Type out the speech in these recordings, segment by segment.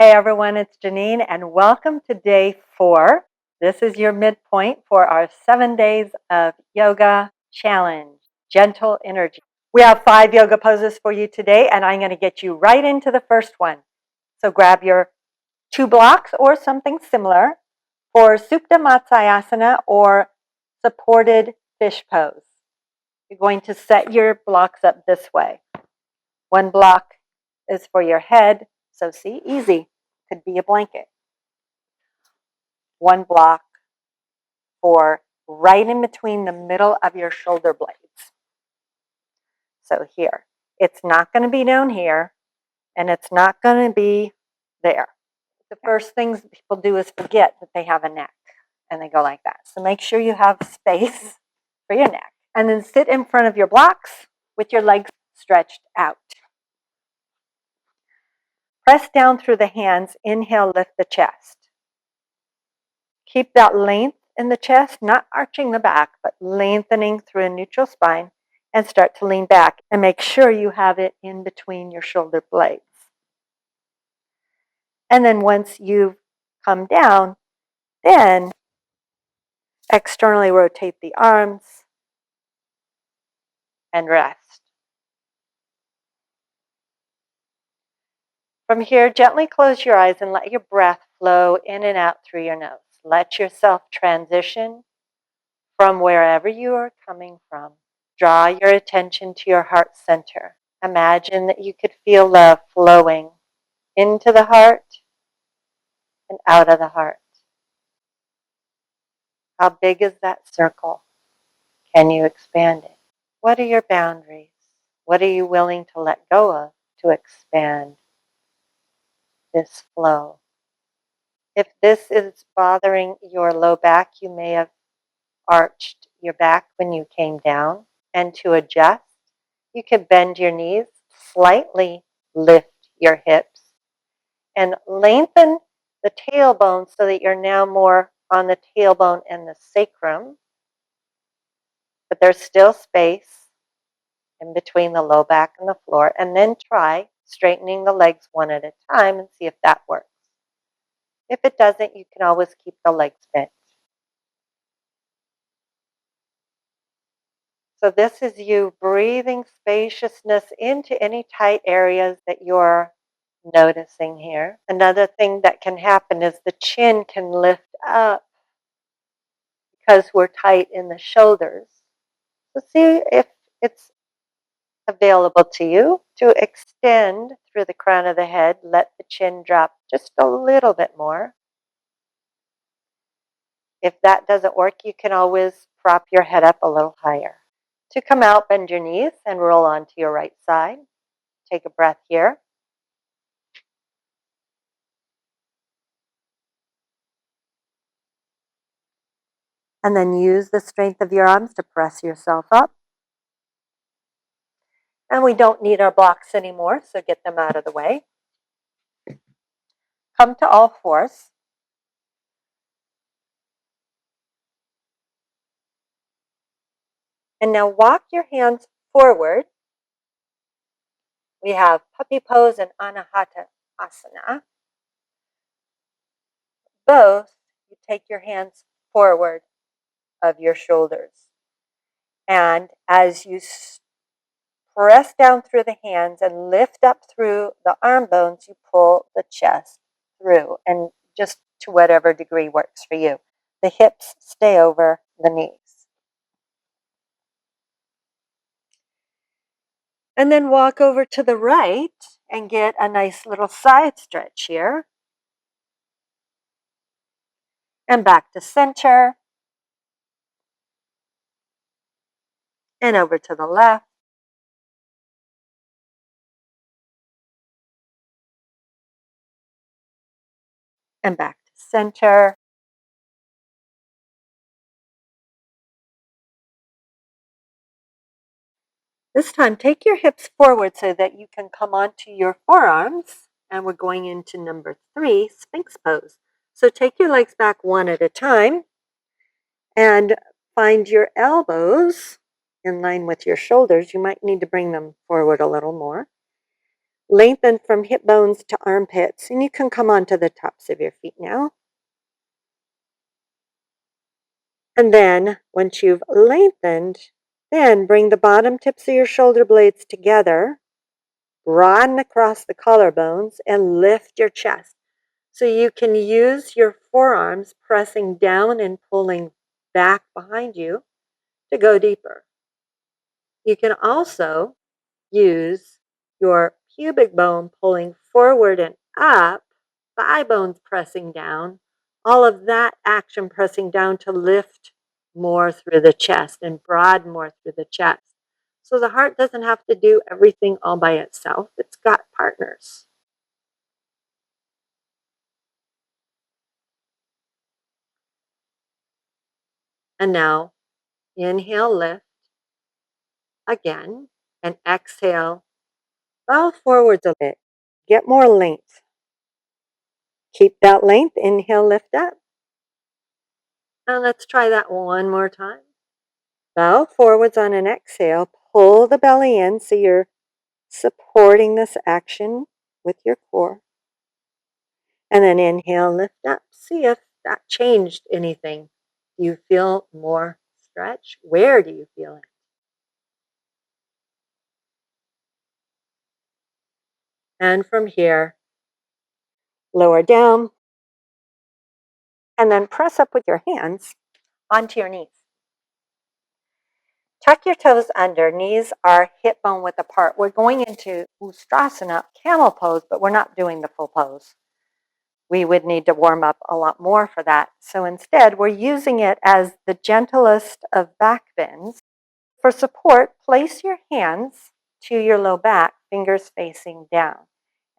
Hey everyone, it's Genene and welcome to day 4. This is your midpoint for our 7 days of yoga challenge, gentle energy. We have 5 yoga poses for you today and I'm going to get you right into the first one. So grab your 2 blocks or something similar for Supta Matsayasana or supported fish pose. You're going to set your blocks up this way. One block is for your head, so see, easy. Could be a blanket. One block for right in between the middle of your shoulder blades. So here, it's not going to be down here and it's not going to be there. The first things people do is forget that they have a neck and they go like that. So make sure you have space for your neck and then sit in front of your blocks with your legs stretched out. Press down through the hands. Inhale, lift the chest. Keep that length in the chest, not arching the back, but lengthening through a neutral spine and start to lean back and make sure you have it in between your shoulder blades. And then once you've come down, then externally rotate the arms and rest. From here, gently close your eyes and let your breath flow in and out through your nose. Let yourself transition from wherever you are coming from. Draw your attention to your heart center. Imagine that you could feel love flowing into the heart and out of the heart. How big is that circle? Can you expand it? What are your boundaries? What are you willing to let go of to expand this flow? If this is bothering your low back, you may have arched your back when you came down. And to adjust, you can bend your knees, slightly lift your hips, and lengthen the tailbone so that you're now more on the tailbone and the sacrum. But there's still space in between the low back and the floor. And then try straightening the legs one at a time and see if that works. If it doesn't, you can always keep the legs bent. So this is you breathing spaciousness into any tight areas that you're noticing here. Another thing that can happen is the chin can lift up because we're tight in the shoulders. So see if it's available to you to extend through the crown of the head. Let the chin drop just a little bit more. If that doesn't work, you can always prop your head up a little higher. To come out, bend your knees and roll onto your right side. Take a breath here. And then use the strength of your arms to press yourself up. And we don't need our blocks anymore, so get them out of the way. Come to all fours. And now walk your hands forward. We have puppy pose and anahata asana. Both, you take your hands forward of your shoulders. And as you press down through the hands and lift up through the arm bones, you pull the chest through, and just to whatever degree works for you. The hips stay over the knees. And then walk over to the right and get a nice little side stretch here. And back to center. And over to the left. And back to center. This time, take your hips forward so that you can come onto your forearms. And we're going into number 3, Sphinx pose. So take your legs back one at a time and find your elbows in line with your shoulders. You might need to bring them forward a little more. Lengthen from hip bones to armpits, and you can come onto the tops of your feet now. And then, once you've lengthened, then bring the bottom tips of your shoulder blades together, broaden across the collarbones, and lift your chest. So you can use your forearms pressing down and pulling back behind you to go deeper. You can also use your pubic bone pulling forward and up, thigh bones pressing down, all of that action pressing down to lift more through the chest and broaden more through the chest. So the heart doesn't have to do everything all by itself. It's got partners. And now inhale, lift again, and exhale, bow forwards a bit. Get more length. Keep that length. Inhale, lift up. Now let's try that one more time. Bow forwards on an exhale. Pull the belly in so you're supporting this action with your core. And then inhale, lift up. See if that changed anything. Do you feel more stretch? Where do you feel it? And from here, lower down. And then press up with your hands onto your knees. Tuck your toes under. Knees are hip bone width apart. We're going into Ustrasana, camel pose, but we're not doing the full pose. We would need to warm up a lot more for that. So instead, we're using it as the gentlest of back bends. For support, place your hands to your low back, fingers facing down.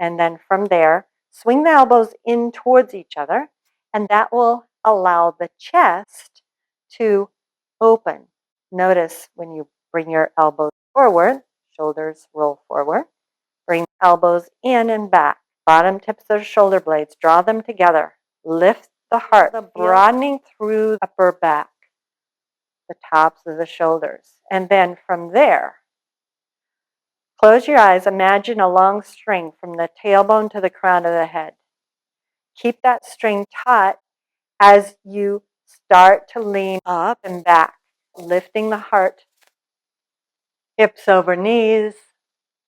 And then from there, swing the elbows in towards each other, and that will allow the chest to open. Notice when you bring your elbows forward, shoulders roll forward, bring elbows in and back. Bottom tips of the shoulder blades, draw them together. Lift the heart, the broadening through the upper back, the tops of the shoulders. And then from there, close your eyes. Imagine a long string from the tailbone to the crown of the head. Keep that string taut as you start to lean up and back, lifting the heart, hips over knees,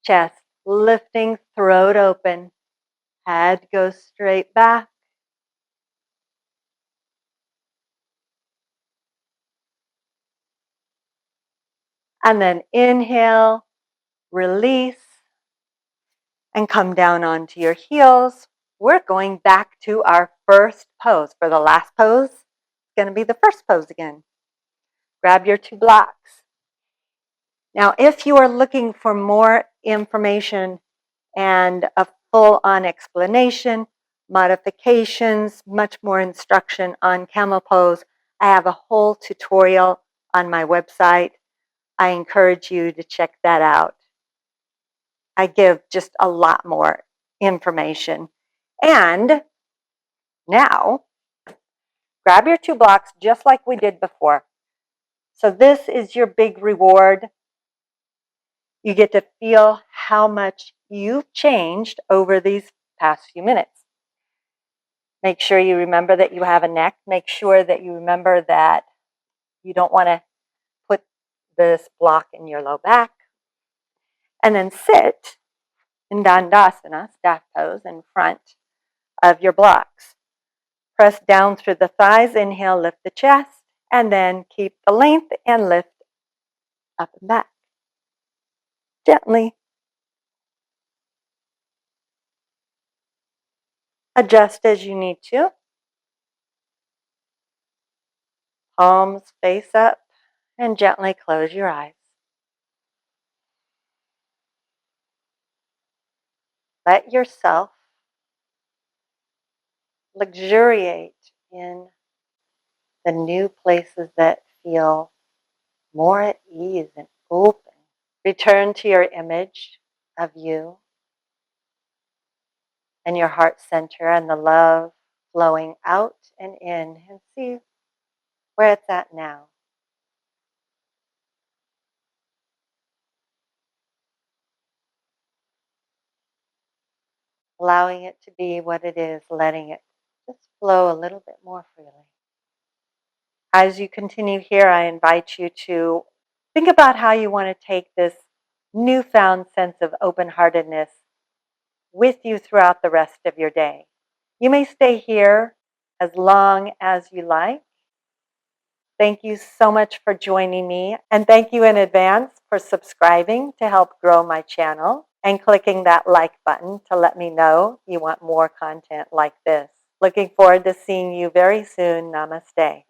chest lifting, throat open, head goes straight back. And then inhale, release, and come down onto your heels. We're going back to our first pose. For the last pose, it's going to be the first pose again. Grab your two blocks. Now, if you are looking for more information and a full-on explanation, modifications, much more instruction on camel pose, I have a whole tutorial on my website. I encourage you to check that out. I give just a lot more information. And now, grab your two blocks just like we did before. So this is your big reward. You get to feel how much you've changed over these past few minutes. Make sure you remember that you have a neck. Make sure that you remember that you don't want to put this block in your low back. And then sit in Dandasana, staff pose, in front of your blocks. Press down through the thighs, inhale, lift the chest, and then keep the length and lift up and back. Gently. Adjust as you need to. Palms face up, and gently close your eyes. Let yourself luxuriate in the new places that feel more at ease and open. Return to your image of you and your heart center and the love flowing out and in, and see where it's at now. allowing it to be what it is, letting it just flow a little bit more freely. As you continue here, I invite you to think about how you want to take this newfound sense of open-heartedness with you throughout the rest of your day. You may stay here as long as you like. Thank you so much for joining me, and thank you in advance for subscribing to help grow my channel and clicking that like button to let me know you want more content like this. Looking forward to seeing you very soon. Namaste.